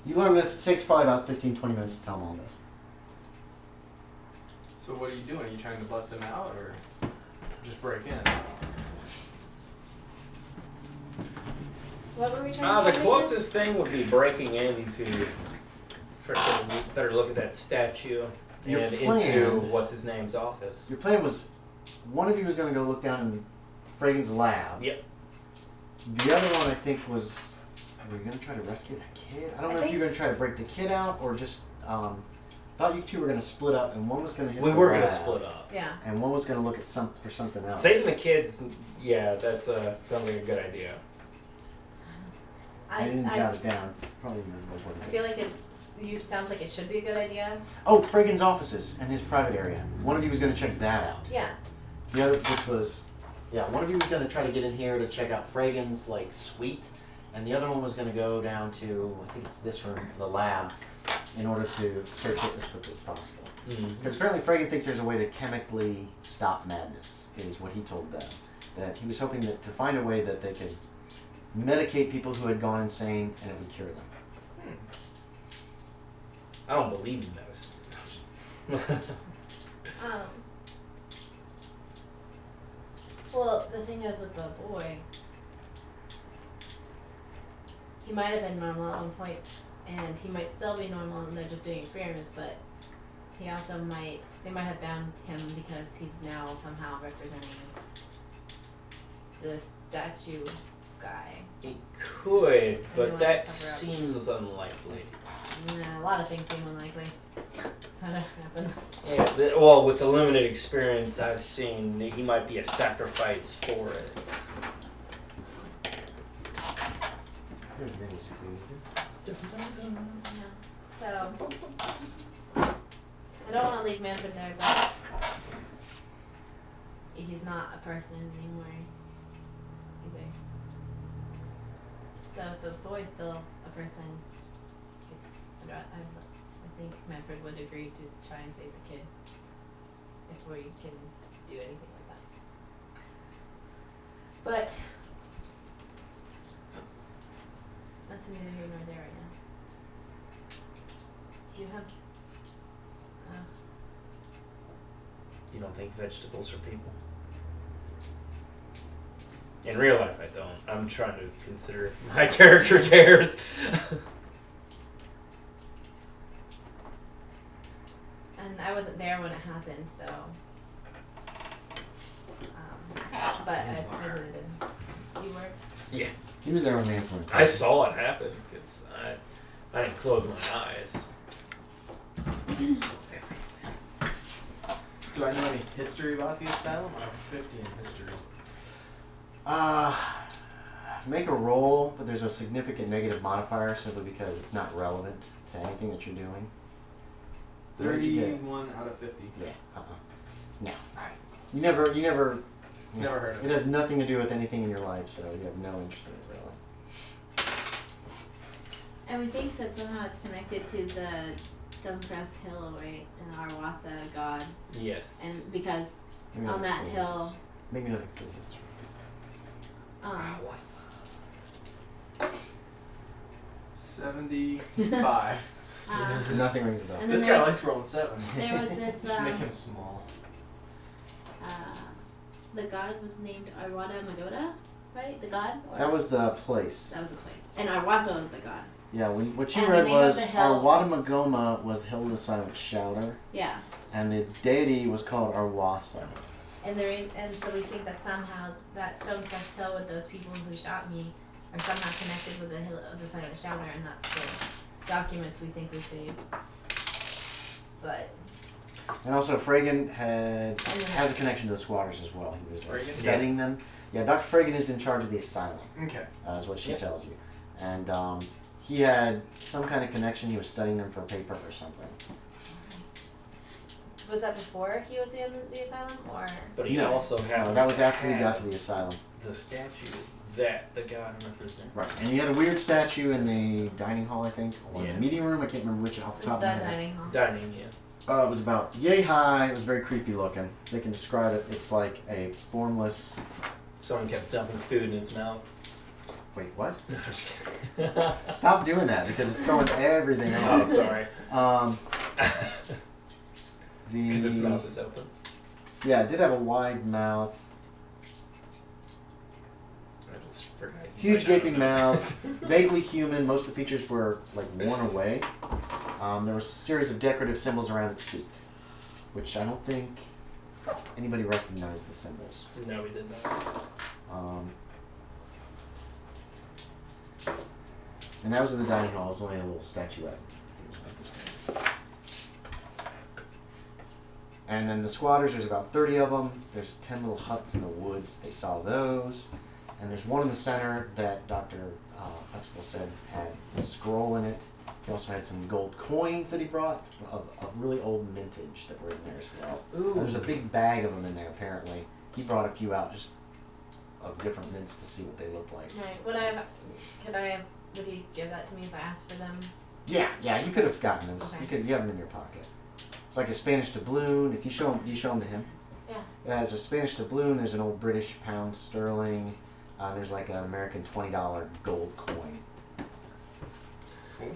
You learn this. It takes probably about 15-20 minutes to tell them all this. So what are you doing? Are you trying to bust him out or just break in? What were we trying to The do closest thing would be breaking into, for a better look at that statue, Your and plan- into what's his name's office. Your plan was, one of you was going to go look down in Fragan's lab. Yep. The other one, I think, was, were you going to try to rescue that kid? I don't know if you were going to try to break the kid out or just, thought you two were going to split up and one was going to hit We the were going lab, to split up. Yeah. and one was going to look at for something else. Saving the kids, yeah, that's sounds like a good idea. I didn't jot it down. It's probably more important. I feel like it sounds like it should be a good idea. Oh, Fragan's offices and his private area. One of you was going to check that out. Yeah. The other, which was, one of you was going to try to get in here to check out Fragan's suite, and the other one was going to go down to, I think it's this room, the lab, in order to search it as quickly as possible. Because apparently Fragan thinks there's a way to chemically stop madness, is what he told them. That he was hoping that to find a way that they could medicate people who had gone insane and it would cure them. I don't believe in this. Well, the thing is with the boy, he might have been normal at one point, and he might still be normal, and they're just doing experiments. But he also they might have bound him because he's now somehow representing the statue guy. It could, they but wanna that cover up. seems unlikely. Yeah, a lot of things seem unlikely. How to happen? Yeah, well, with the limited experience I've seen, he might be a sacrifice for it. There's minis if we need Yeah. So I don't want to leave Manfred there, but he's not a person anymore either. So if the boy's still a person, I think Manfred would agree to try and save the kid if we can do anything like that. But that's neither here nor there right now. Do you have? You don't think vegetables are people? In real life, I don't. I'm trying to consider if my character cares. And I wasn't there when it happened, so. But I visited him. You were? Yeah. He was there when Manfred. I saw it happen because I didn't close my eyes. Do I know any history about the asylum? I'm 50 in history. Make a roll, but there's a significant negative modifier simply because it's not relevant to anything that you're doing. What did you get? 31 out of 50. Yeah. No. You never. Never heard of It it. has nothing to do with anything in your life, so you have no interest in it really. And we think that somehow it's connected to the Stonecrest Hill, right? And Arwasa god. Yes. And because Give me on another that clue. hill, Make me another clue. What's 75. Nothing rings a bell. And This then guy there's- likes rolling 7. there was this, Just make him small. the god was named Arwada Magoda, right? The god? Or That was the place. That was the place. And Arwasa was the god. Yeah, what you And the read name of was the hill- Arwadamagoma was the Hill of the Silent Shouter, Yeah. and the deity was called Arwasa. And so we think that somehow that Stonecrest Hill with those people who shot me are somehow connected with the Hill of the Silent Shouter, and that's the documents we think we saved. But And also, Fragan has then- a connection to the squatters as well. He was Fragan? studying them. Yeah, Dr. Fragan is in charge of the asylum, Okay. is what she Yep. tells you. And he had some kind of connection. He was studying them for a paper or something. was that before he was in the asylum, or? But he No. also has. That was after he got to the asylum. the statue that the god represents. Right. And he had a weird statue in the dining hall, I think, or Yeah. the meeting room. I can't remember which off the top of my The head. dining hall. Dining, yeah. It was about yay high. It was very creepy looking. They can describe it. It's like a formless. Someone kept dumping food in its mouth. Wait, what? No, I'm just kidding. Stop doing that because it's throwing everything Oh, off. sorry. Because its mouth is open. Yeah, it did have a wide mouth. I just forgot. Huge gaping mouth, vaguely human. Most of the features were like worn away. There was a series of decorative symbols around its feet, which I don't think anybody recognized the symbols. No, we did not. And that was in the dining hall. It was only a little statuette. And then the squatters, there's about 30 of them. There's 10 little huts in the woods. They saw those. And there's one in the center that Dr. Huxtable said had a scroll in it. He also had some gold coins that he brought of really old vintage that were in there as well. Ooh. And there's a big bag of them in there, apparently. He brought a few out just of different mints to see what they look like. Right. Would he give that to me if I asked for them? Yeah, you could have gotten those. Okay. You have them in your pocket. It's like a Spanish doubloon. If you show them to him. Yeah. Yeah, there's a Spanish doubloon. There's an old British pound sterling. There's like an American $20 gold coin. Cool.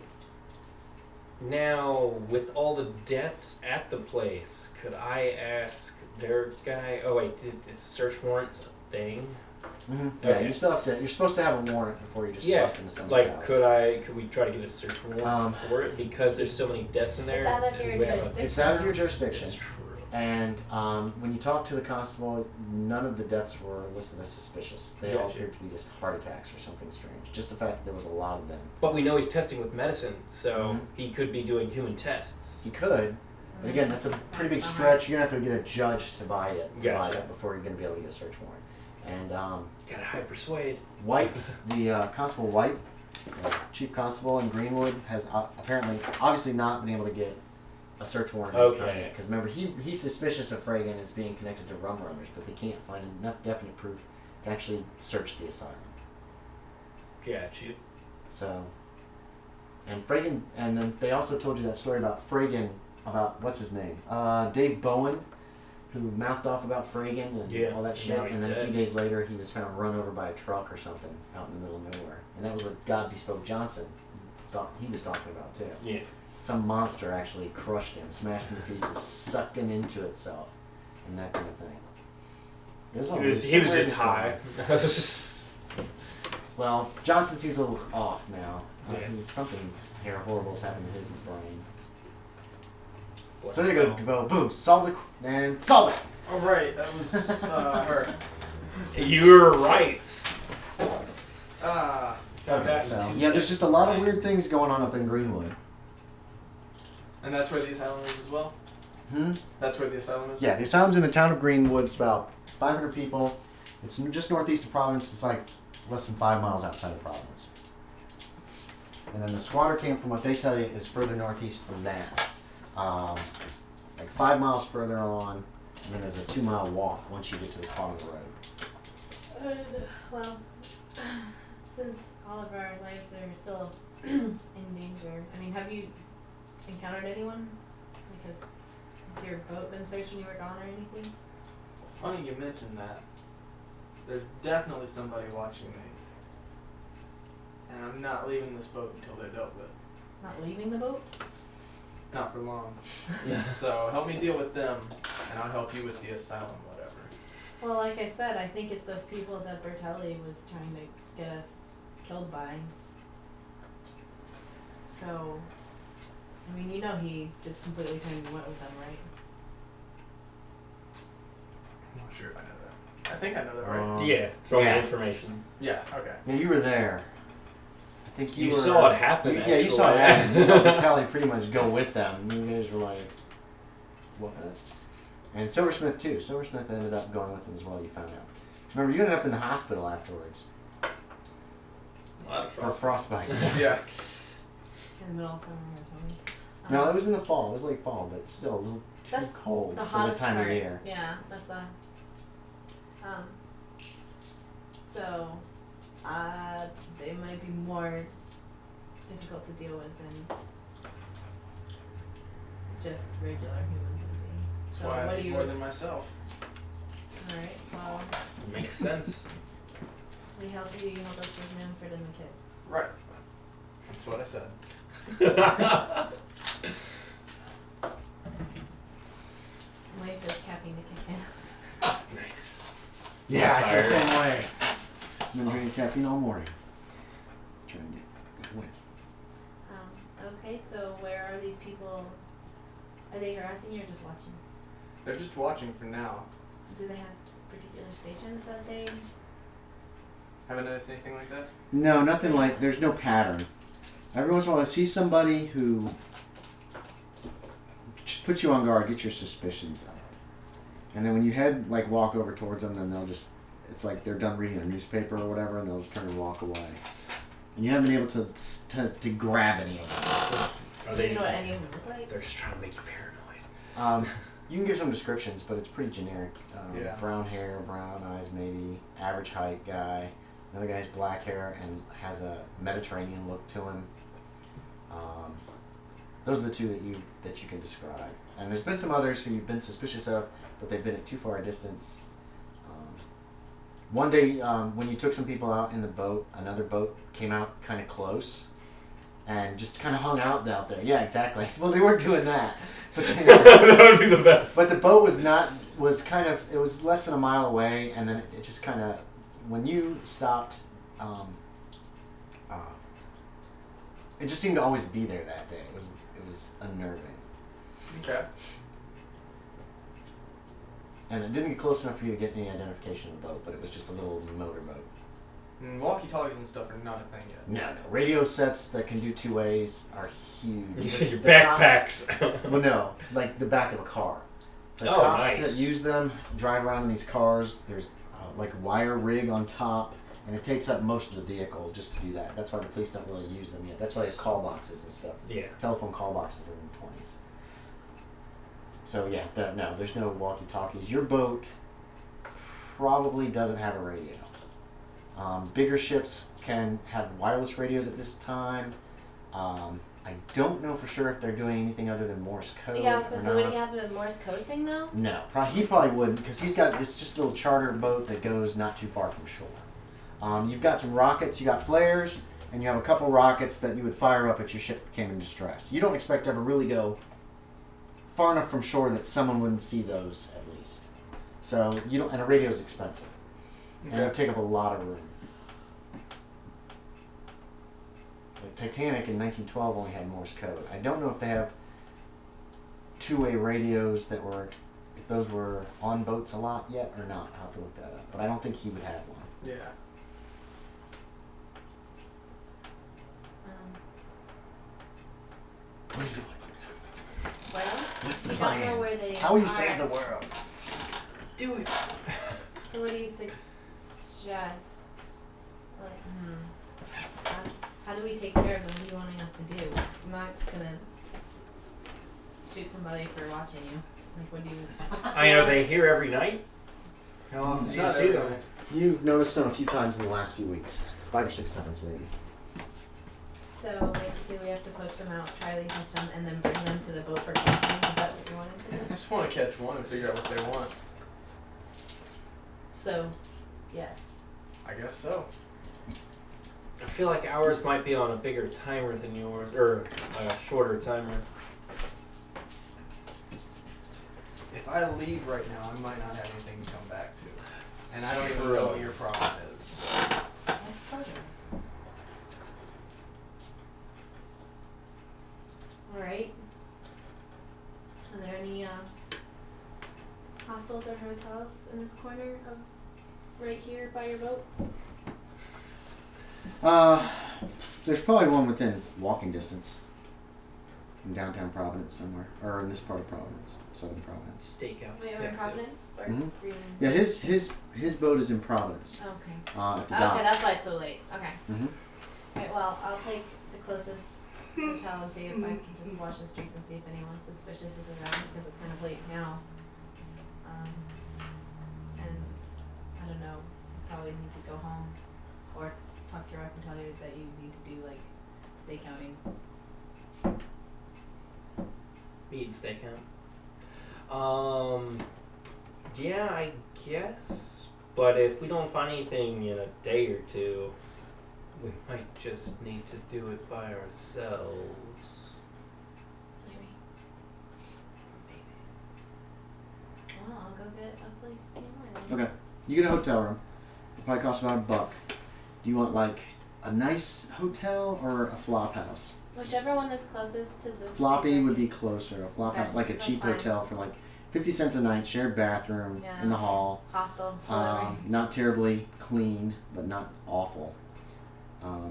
Now, with all the deaths at the place, could I ask their guy? Oh wait, is search warrants a thing? Mm-hmm. Yeah, Okay. you still have to. You're supposed to have a warrant before you just Yeah, bust into somebody's like house. could we try to get a search warrant for it because there's so many deaths in there? It's out of and your we have a- jurisdiction. It's out of your jurisdiction. It's true. And when you talk to the constable, none of the deaths were listed as suspicious. They all Gotcha. appeared to be just heart attacks or something strange. Just the fact that there was a lot of them. But we know he's testing with medicine, so Mhm. he could be doing human tests. You could, but again, that's a pretty big stretch. You're gonna have to get a judge to buy it, Gotcha. before you're gonna be able to get a search warrant. And Gotta high persuade. White, the Constable White, Chief Constable in Greenwood, has apparently, obviously not been able to get a search warrant. Okay. Because remember, he's suspicious of Fragan as being connected to rum runners, but they can't find enough definite proof to actually search the asylum. Got you. So, and Fragan, and then they also told you that story about Fragan, about what's his name, Dave Bowen, who mouthed off about Fragan and Yeah, all that and shit, now he's and then a dead. few days later he was found run over by a truck or something out in the middle of nowhere, and that was what God Bespoke Johnson thought he was talking about too. Yeah. Some monster actually crushed him, smashed him to pieces, sucked him into itself, and that kind of thing. It was all He was weird- just some high. weirdness going on. Well, Johnson seems a little off now. Yeah. Something here horrible's happened to his brain. Bless So there you him. go, boom, solve it, and solve it. All right, that was her. You're right. Found that in So, 2 yeah, there's just a lot of seconds. weird things going on up in Greenwood. And that's where the asylum is as well? That's where the asylum is? Yeah, the asylum's in the town of Greenwood. It's about 500 people. It's just northeast of Providence. It's like less than 5 miles outside of Providence. And then the squatter camp, from what they tell you, is further northeast from that. Like 5 miles further on, and then there's a 2-mile walk once you get to the spot on the road. Well, since all of our lives are still in danger, I mean, have you encountered anyone? Because has your boat been searched when you were gone or anything? Funny you mentioned that. There's definitely somebody watching me. And I'm not leaving this boat until they're dealt with. Not leaving the boat? Not for long. So help me deal with them, and I'll help you with the asylum, whatever. Well, like I said, I think it's those people that Bertelli was trying to get us killed by. So, I mean, you know he just completely turned and went with them, right? I'm not sure if I know that. I think I know that, right? Yeah, from Yeah. the information. Yeah, okay. Yeah, you were there. I think you You were, saw it happen, Yeah, you saw it actually. happen. You saw Natalia pretty much go with them. You guys were like, what? And Silversmith too. Silversmith ended up going with them as well. You found out. Remember, you ended up in the hospital afterwards A lot of for frost. frostbite. Yeah. In the middle of summer, I told me. No, it was in the fall. It was late fall, but it's still a little too That's cold the for the hottest time part. of year. Yeah, that's the. So, they might be more difficult to deal with than just regular humans would be. That's So why I what do need you? more than myself. All right. Well, Makes sense. We help you, you help us with Manfred and the kid. Right. That's what I said. I'm waiting for this caffeine to kick in. Nice. Yeah, I feel the Tired. same way. I've been drinking caffeine all morning. Trying to get good win. Okay, so where are these people? Are they harassing you or just watching? They're just watching for now. Do they have particular stations that they... Haven't noticed anything like that? No, nothing like, there's no pattern. Every once in a while I see somebody who just puts you on guard, get your suspicions up. And then when you walk over towards them, then they'll just, it's like they're done reading a newspaper or whatever, and they'll just turn and walk away. And you haven't been able to grab any of them. Are Do you they? know what any of them look like? They're just trying to make you paranoid. You can give some descriptions, but it's pretty generic. Yeah. Brown hair, brown eyes maybe, average height guy. Another guy has black hair and has a Mediterranean look to him. Those are the two that you can describe. And there's been some others who you've been suspicious of, but they've been at too far a distance. One day, when you took some people out in the boat, another boat came out kind of close and just kind of hung out there. Yeah, exactly. Well, they weren't doing that. But That would be the best. but the boat was it was less than a mile away, and then it just kind of, when you stopped, it just seemed to always be there that day. It was unnerving. Okay. And it didn't get close enough for you to get any identification of the boat, but it was just a little motorboat. And walkie-talkies and stuff are not a thing yet. No. Radio sets that can do 2 ways are huge. Your The backpacks. cops- well, no, like the back of a car. The Oh, cops nice. that use them drive around in these cars. There's like a wire rig on top, and it takes up most of the vehicle just to do that. That's why the police don't really use them yet. That's why they have call boxes and stuff. Yeah. Telephone call boxes in the 20s. So yeah, no, there's no walkie-talkies. Your boat probably doesn't have a radio. Bigger ships can have wireless radios at this time. I don't know for sure if they're doing anything other than Morse code. Yeah, I was gonna or say, would not. he have a Morse code thing though? No, he probably wouldn't, because it's just a little charter boat that goes not too far from shore. You've got some rockets, you got flares, and you have a couple rockets that you would fire up if your ship became in distress. You don't expect to ever really go far enough from shore that someone wouldn't see those at least. So you don't, and a radio is expensive, and it would take up a lot of room. Like Titanic in 1912 only had Morse code. I don't know if they have 2-way radios if those were on boats a lot yet or not. I'll have to look that up. But I don't think he would have one. Yeah. What are you doing? Well, What's the we don't know plan? where they How will you are. save the world? Do it. So what do you suggest? Like, how do we take care of them? What are you wanting us to do? I'm not just gonna shoot somebody for watching you. Like, what do you... I know they here every night. How often do you Not see every them? night. You've noticed them a few times in the last few weeks. 5 or 6 times maybe. So basically we have to poach them out, try to catch them, and then bring them to the boat for catching. Is that what you wanted to do? I just want to catch one and figure out what they want. So, yes. I guess so. I feel like ours might be on a bigger timer than yours, or a shorter timer. If I leave right now, I might not have anything to come back to. And I don't even True. know what your problem is. That's pleasure. Alright. Are there any hostels or hotels in this corner of right here by your boat? There's probably one within walking distance. In downtown Providence somewhere. Or in this part of Providence. Southern Providence. Stakeout. Wait, we're in detective. Providence? Or Mhm. Green? Yeah, his boat is in Providence. Okay. At the Okay, docks. that's why it's so late. Okay. Mm-hmm. Alright, well, I'll take the closest hotel and see if I can just watch the streets and see if anyone suspicious is around because it's kind of late now. And I don't know, probably need to go home or talk to your wife and tell you that you need to do like stake outing. Need stakeout. Yeah, I guess But if we don't find anything in a day or two, we might just need to do it by ourselves. Maybe. Well, I'll go get a place nearby then. Okay. You get a hotel room. It probably costs about $1. Do you want like a nice hotel or a flop house? Whichever one is closest to the Floppy would be closer. A flop Okay, house, like a that's cheap fine. hotel for like 50 cents a night, shared bathroom Yeah. in the hall. hostel. Not terribly clean, but not awful. Are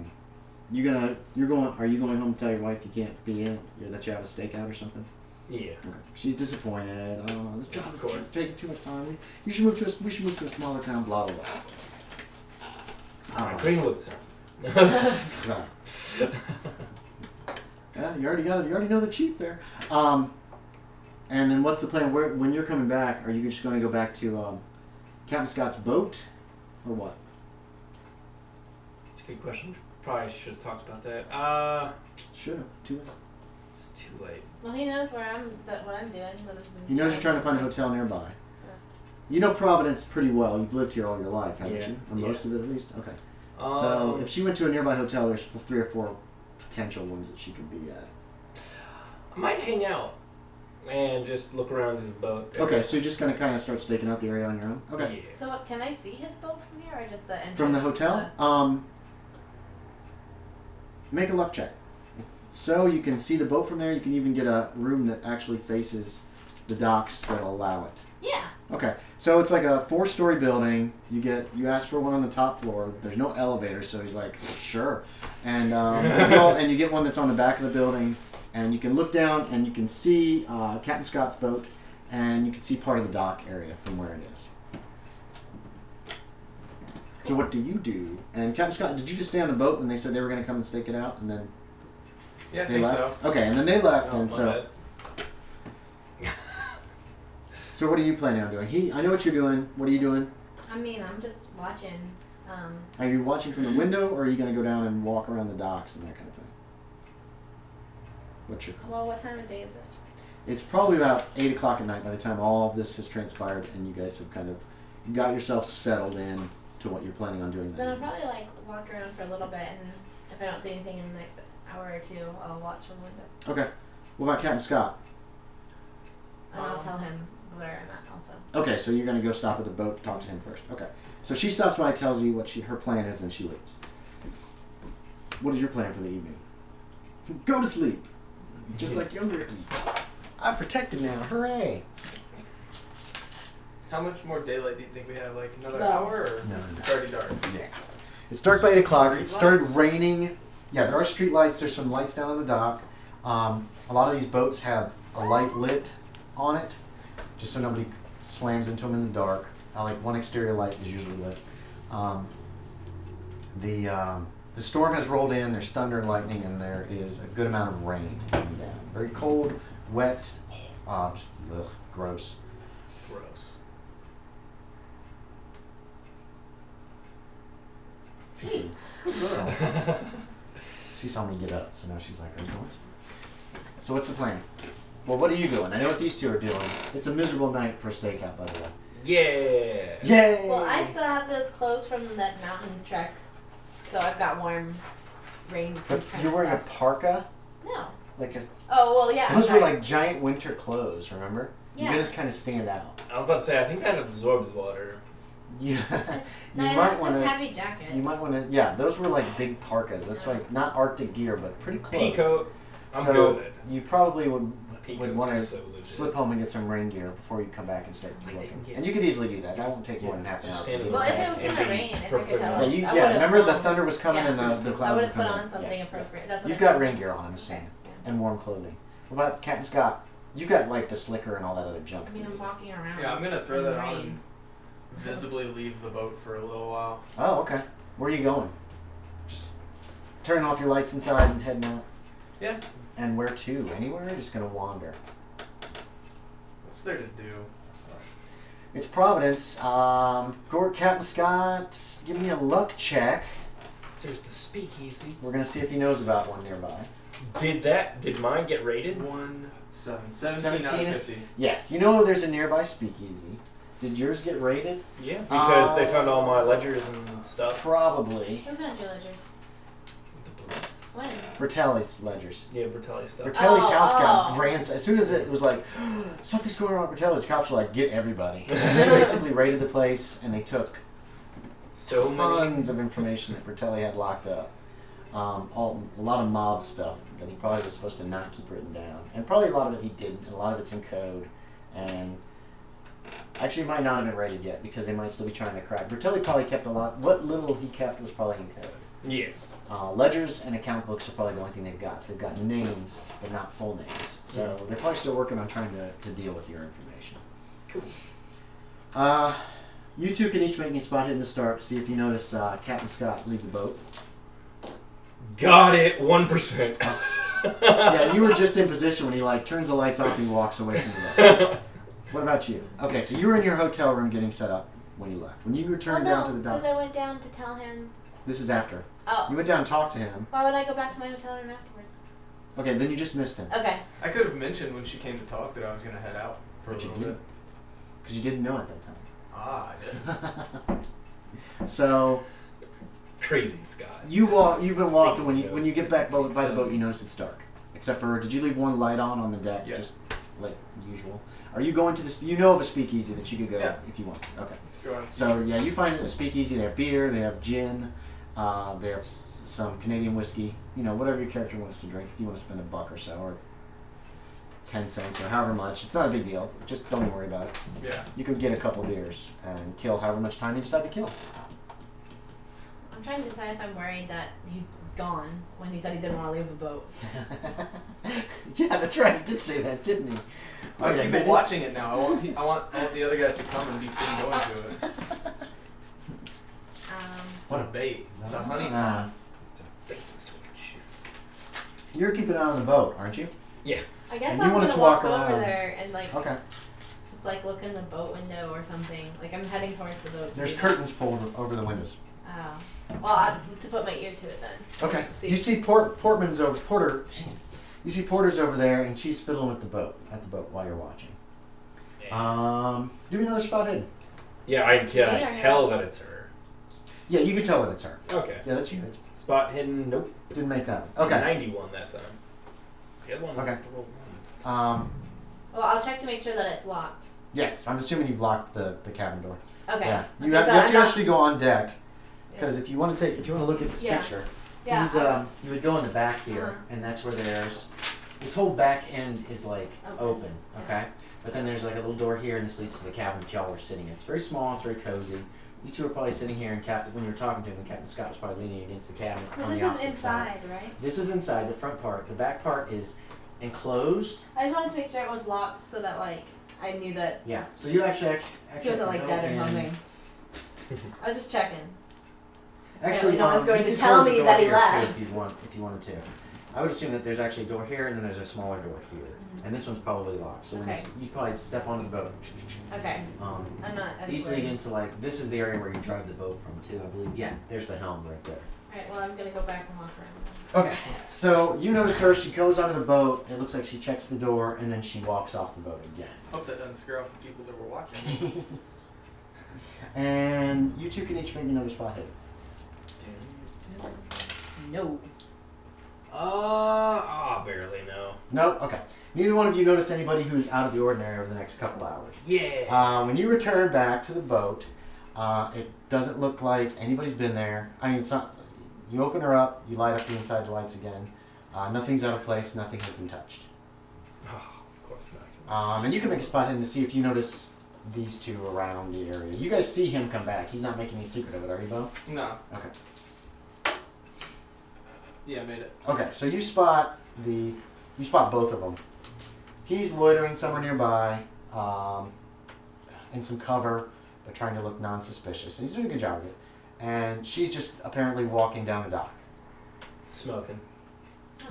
you going home to tell your wife you can't be in, that you have a stakeout or something? Yeah. Okay. She's disappointed. Oh, this job Of is course. taking too much time. We should move to a smaller town. Blah blah blah. Greenwood sounds So, yeah, you already know the chief there. And then what's the plan? When you're coming back, are you just going to go back to Captain Scott's boat, or what? It's a good question. We probably should have talked about that. Should have. Too late. It's too late. Well, he knows what I'm doing. He knows you're trying to find a hotel nearby. You know Providence pretty well. You've lived here all your life, haven't Yeah, you? Or yeah. most of it, at least. Okay. So if she went to a nearby hotel, there's 3 or 4 potential ones that she could be at. I might hang out and just look around his boat. Okay, so you're just gonna kind of start staking out the area on your own. Okay. Yeah. So what, can I see his boat from here, or just the entrance? From the to hotel, make a luck check. So you can see the boat from there. You can even get a room that actually faces the docks that'll allow it. Yeah. Okay, so it's like a 4-story building. You ask for one on the top floor. There's no elevator, so he's like, sure. And and you get one that's on the back of the building, and you can look down and you can see Captain Scott's boat, and you can see part of the dock area from where it is. So what do you do? And Captain Scott, did you just stay on the boat when they said they were going to come and stake it out, and then Yeah, I they think left? so. Okay, and then they left, Oh, and my so. bad. So what are you planning on doing? I know what you're doing. What are you doing? I mean, I'm just watching. Are you watching from the window, or are you going to go down and walk around the docks and that kind of thing? What's your call? Well, what time of day is it? It's probably about 8 o'clock at night by the time all of this has transpired and you guys have kind of got yourself settled in to what you're planning on doing. Then I'll probably walk around for a little bit, and if I don't see anything in the next hour or two, I'll watch from the window. Okay. What about Captain Scott? And I'll tell him where I'm at also. Okay, so you're going to go stop at the boat to talk to him first. Okay. So she stops by, tells you what her plan is, then she leaves. What is your plan for the evening? Go to sleep. Just like young Ricky. I'm protected now. Hooray. How much more daylight do you think we have? Like another No. hour, or No. it's already dark? Yeah. It's dark by 8 o'clock. It Street started lights? raining. Yeah, there are street lights. There's some lights down on the dock. A lot of these boats have a light lit on it, just so nobody slams into them in the dark. Like one exterior light is usually lit. The storm has rolled in. There's thunder and lightning, and there is a good amount of rain coming down. Very cold, wet, just gross. Gross. Hey, good girl. She saw me get up, so now she's like, "Are you going?" So what's the plan? Well, what are you doing? I know what these two are doing. It's a miserable night for a stakeout, by the way. Yeah. Yay! Well, I still have those clothes from that mountain trek, so I've got warm, rain-proof But kind you're of wearing stuff. a parka? No. Like a, Oh well, yeah. those I'm were sorry. like giant winter clothes, remember? Yeah. You just kind of stand out. I was about to say, I think that absorbs water. You, No, you it might has want this to. heavy jacket. You might want to. Yeah, those were like big parkas. That's like not Arctic gear, but pretty close. Peacoat. I'm so good. you probably would Peacoats want are to so legit. slip home and get some rain gear before you come back and start I looking. didn't get And you could easily do that. That won't take more than half an hour. Just for you stand to in Well, get if it back. was It'd gonna be rain, I think perfect. I Yeah, would. yeah. Remember the thunder was coming Yeah. and the I clouds would were have put coming. on something Yeah. appropriate. That's what You've I got did. rain gear on, I'm Okay. assuming, Yeah. and warm clothing. What about Captain Scott? You got like the slicker and all that other junk. I mean, I'm walking around. Yeah, I'm gonna throw in the that on rain. and visibly leave the boat for a little while. Oh, okay. Where are you going? Just turning off your lights inside and heading out. Yeah. And where to? Anywhere? Just gonna wander. What's there to do? It's Providence. Captain Scott, give me a luck check. There's the speakeasy. We're gonna see if he knows about one nearby. Did mine get rated? 17 out of 17? 50. Yes, you know there's a nearby speakeasy. Did yours get raided? Yeah, because they found all my ledgers and stuff. Probably. Who found your ledgers? The police. When? Bertelli's ledgers. Yeah, Bertelli stuff. Bertelli's house got oh. ransacked. As soon as it was like, something's going on with Bertelli's, cops were like, get everybody. And they basically raided the place, and they took So many. tons of information that Bertelli had locked up. A lot of mob stuff that he probably was supposed to not keep written down. And probably a lot of it he didn't, and a lot of it's in code. And actually, it might not have been raided yet because they might still be trying to crack. Bertelli probably kept a lot. What little he kept was probably in code. Yeah. Ledgers and account books are probably the only thing they've got. So they've got names, but not full names. So they're probably still working on trying to deal with your information. Cool. You two can each make me a spot hidden to start. See if you notice Captain Scott leave the boat. Got it. 1%. Yeah, you were just in position when he like turns the lights off and he walks away from the boat. What about you? Okay, so you were in your hotel room getting set up when you left. When you returned down to the docks. because I went down to tell him. This is after. Oh. You went down and talked to him. Why would I go back to my hotel room afterwards? Okay, then you just missed him. Okay. I could have mentioned when she came to talk that I was gonna head out for But a you little bit. didn't. Because you didn't know at that time. Ah, I did. So Crazy Scott. you've been walking when you get back by the boat. You notice it's dark. Except for, did you leave one light on the deck? Yeah. Just like usual. Are you going to this? You know of a speakeasy that you could go if you want. Okay. Go on. So yeah, you find a speakeasy. They have beer. They have gin. They have some Canadian whiskey. You know, whatever your character wants to drink. If you want to spend $1 or so, or 10 cents, or however much, it's not a big deal. Just don't even worry about it. Yeah. You can get a couple beers and kill however much time you decide to kill. I'm trying to decide if I'm worried that he's gone when he said he didn't want to leave the boat. Yeah, that's right. He did say that, didn't he? I've Okay, been but watching it now. I want the other guys to come and be seen going to it. It's a bait. It's a honey. Nah. It's a bait and switch. You're keeping an eye on the boat, aren't you? Yeah. I guess And you I'm wanted gonna to walk walk over around. there and like Okay. just like look in the boat window or something. Like I'm heading towards the boat. There's curtains pulled over the windows. Oh. Well, to put my ear to it then. Okay. See. You see Porter's over there, and she's fiddling with the boat while you're watching. Do we know the spot hidden? Yeah, I can Me or tell him? that it's her. Yeah, you can tell that it's her. Okay. Yeah, that's you. Spot hidden. Nope. Didn't make that one. Okay. 91 that time. The other one Okay. was the roll ones. Well, I'll check to make sure that it's locked. Yes, I'm assuming you've locked the cabin door. Okay. Yeah. Okay, You have so to I'm not- actually go on deck because if you want to look at this Yeah. picture, Yeah. he's, you would go in the back here, Uh-huh. and that's where this whole back end is like Open. open, okay? But then there's like a little door here, and this leads to the cabin that y'all were sitting in. It's very small, it's very cozy. You two were probably sitting here, and when you were talking to him, and Captain Scott was probably leaning against the cabinet Well, on this the is opposite side. inside, right? This is inside, the front part. The back part is enclosed. I just wanted to make sure it was locked so that like I knew that Yeah. So you actually he wasn't like go dead or in- something. I was just checking. Actually, no one's going you to could tell close the me door that he here, left. too, if you wanted to. I would assume that there's actually a door here, and then there's a smaller door here, and this one's probably locked. So when Okay. you probably step onto the boat. Okay. I'm not as These worried. lead into like this is the area where you drive the boat from too, I believe. Yeah, there's the helm right there. Alright, well I'm gonna go back and walk around. Okay, so you notice her. She goes onto the boat. It looks like she checks the door, and then she walks off the boat again. Hope that doesn't scare off the people that were watching. And you two can each make me another spot hidden. No. Barely no. No? Okay. Neither one of you notice anybody who's out of the ordinary over the next couple hours. Yeah. When you return back to the boat, it doesn't look like anybody's been there. I mean, it's not. You open her up, you light up the inside lights again. Nothing's out of place, nothing has been touched. Oh, of course not. And you can make a spot hidden to see if you notice these two around the area. You guys see him come back. He's not making any secret of it, are you, Bo? No. Okay. Yeah, made it. Okay, so you spot both of them. He's loitering somewhere nearby, in some cover, but trying to look non-suspicious. And he's doing a good job of it. And she's just apparently walking down the dock. Smoking.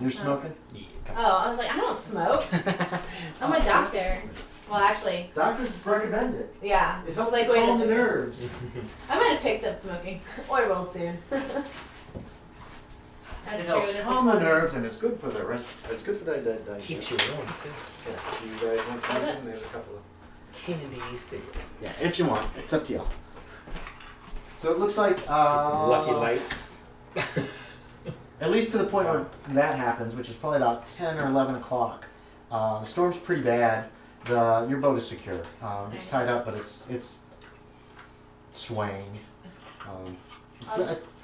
You're smoking? Yeah. Oh, I was like, I don't smoke. I'm a doctor. Well, actually, Doctors recommend it. yeah. It I helps was like, wait a calm the second. nerves. I might have picked up smoking. Or I will soon. That's It true. helps this is calm the funny. nerves, and it's good for the rest. It's good for the Keeps you warm too. Yeah. Do you guys want to Does use it? them? There's a couple of. candy cigarette. Yeah, if you want. It's up to y'all. So it looks like Get some Lucky Lights. at least to the point where that happens, which is probably about 10 or 11 o'clock. The storm's pretty bad. Your boat is secure. It's tied up, but it's swaying.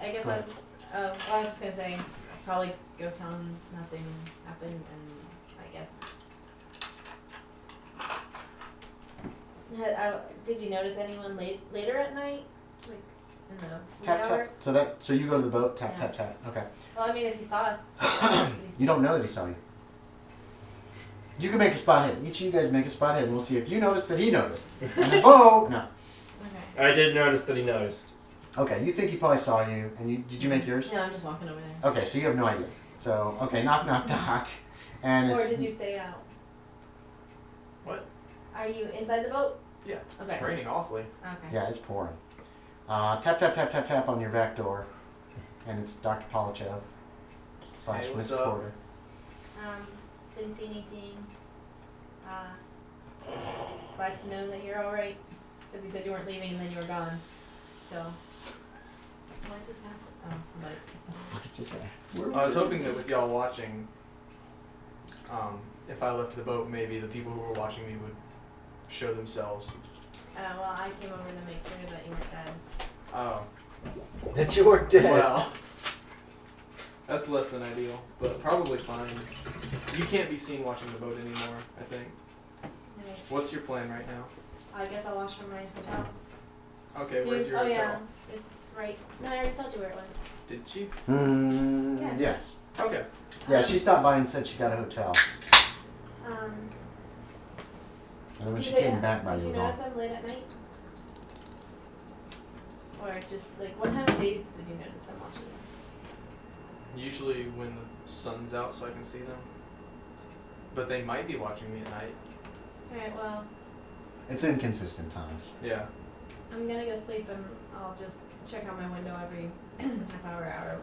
I guess Right. I was just gonna say, probably go tell him nothing happened, and I guess. Did you notice anyone later at night, like in the wee Tap tap. hours? So you go to the boat. Tap Yeah. tap tap. Okay. Well, I mean, if he saw us. You don't know that he saw you. You can make a spot hit. Each of you guys make a spot hit, and we'll see if you noticed that he noticed. And the boat. No. Okay. I did notice that he noticed. Okay. You think he probably saw you, and did you make yours? No, I'm just walking over there. Okay. So you have no idea. So okay. Knock knock knock. And Or it's. did you stay out? What? Are you inside the boat? Yeah. Okay. It's raining awfully. Okay. Yeah, it's pouring. Tap tap tap tap tap on your back door, and it's Dr. Polochev / Hey, Miss what's up? Porter. Didn't see anything. Glad to know that you're all right, because you said you weren't leaving and then you were gone. So, what just happened? Oh, somebody. What did you say? I was hoping that with y'all watching, if I left the boat, maybe the people who were watching me would show themselves. Well, I came over to make sure that you weren't dead. Oh. That you were dead. Well, that's less than ideal, but probably fine. You can't be seen watching the boat anymore, I think. Right. What's your plan right now? I guess I'll watch from my hotel. Okay, Dude, where's your oh hotel? yeah, it's right. No, I already told you where it was. Did she? Yeah. Yes. Okay. Yeah, she stopped by and said she got a hotel. Um, And then when she did came back by, did you you were notice gone. them late at night? Or just like what time of days did you notice them watching you? Usually when the sun's out so I can see them. But they might be watching me at night. Alright, well, It's inconsistent times. Yeah. I'm gonna go sleep and I'll just check out my window every half hour or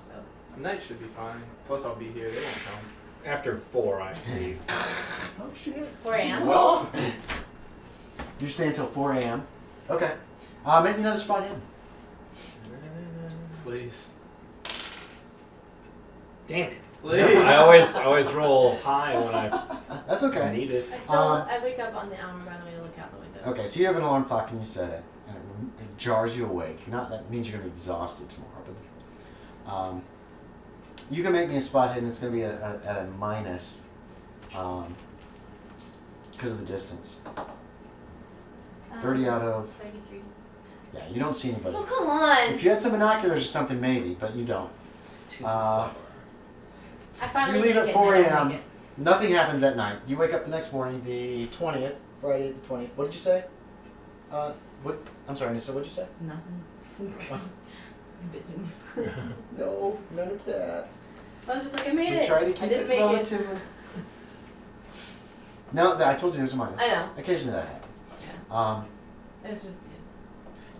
so. Night should be fine. Plus I'll be here. They won't come. After 4, I leave. Oh shit. 4 a.m.? Well, You stay until 4 a.m. Okay. Make me another spot in. please. Damn it. Please. I always roll high when I That's okay. need it. I still, I wake up on the hour by the way to look out the windows. Okay, so you have an alarm clock and you set it, and it jars you awake. Not that means you're gonna be exhausted tomorrow, but you can make me a spot hit, and it's gonna be at a minus, because of the distance. 30 out of 33. yeah. You don't see anybody. Oh, come on! If you had some binoculars or something, maybe, but you don't. Too Uh, far. I finally You leave make at it 4 and I don't a.m. make it. Nothing happens at night. You wake up the next morning, the 20th, Friday the 20th. What did you say? What? I'm sorry, Nissa. What did you say? Nothing. Bitchin'. No, none of that. I was just like, I made We it. try to I keep didn't it make relatively. No, I told you there's a minus. I know. Occasionally that happens. Yeah. It's just.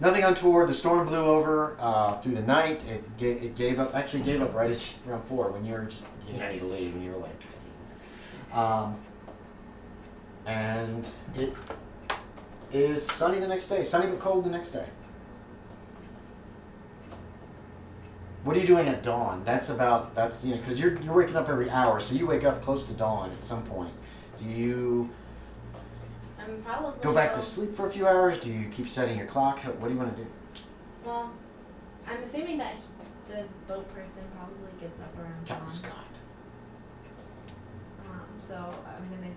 Nothing untoward. The storm blew over through the night. It gave up. Actually, gave up right at around 4 when you were just getting ready to Nice. leave, and you were like. And it is sunny the next day. Sunny but cold the next day. What are you doing at dawn? That's because you're waking up every hour, so you wake up close to dawn at some point. Do you I'm probably. go back to sleep for a few hours? Do you keep setting your clock? What do you want to do? Well, I'm assuming that the boat person probably gets up around Captain dawn. Scott. So I'm gonna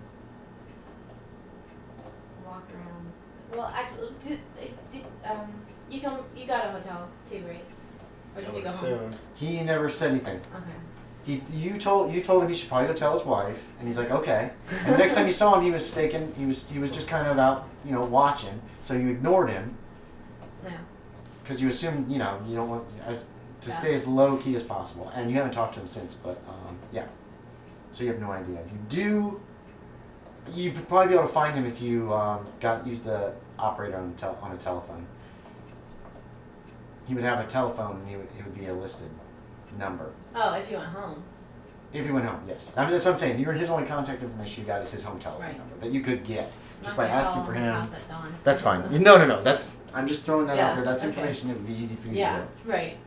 walk around. Well, actually, you told you got a hotel too, right? Or I did you would go assume. home? He never said anything. Okay. You told him he should probably go tell his wife, and he's like, okay. And the next time you saw him, he was staking. He was just kind of out, watching. So you ignored him Yeah. because you assumed, you don't want to Yeah. stay as low key as possible. And you haven't talked to him since, but yeah. So you have no idea. If you do, you'd probably be able to find him if you use the operator on a telephone. He would have a telephone, and it would be a listed number. Oh, if you went home. If he went home, yes. I mean, that's what I'm saying. His only contact information you got is his home telephone Right. number that you could get I'm just not by gonna asking call for his him. house at dawn. That's fine. No. That's. I'm just throwing that Yeah, out there. That's okay. information that would be easy for you Yeah, to get. right.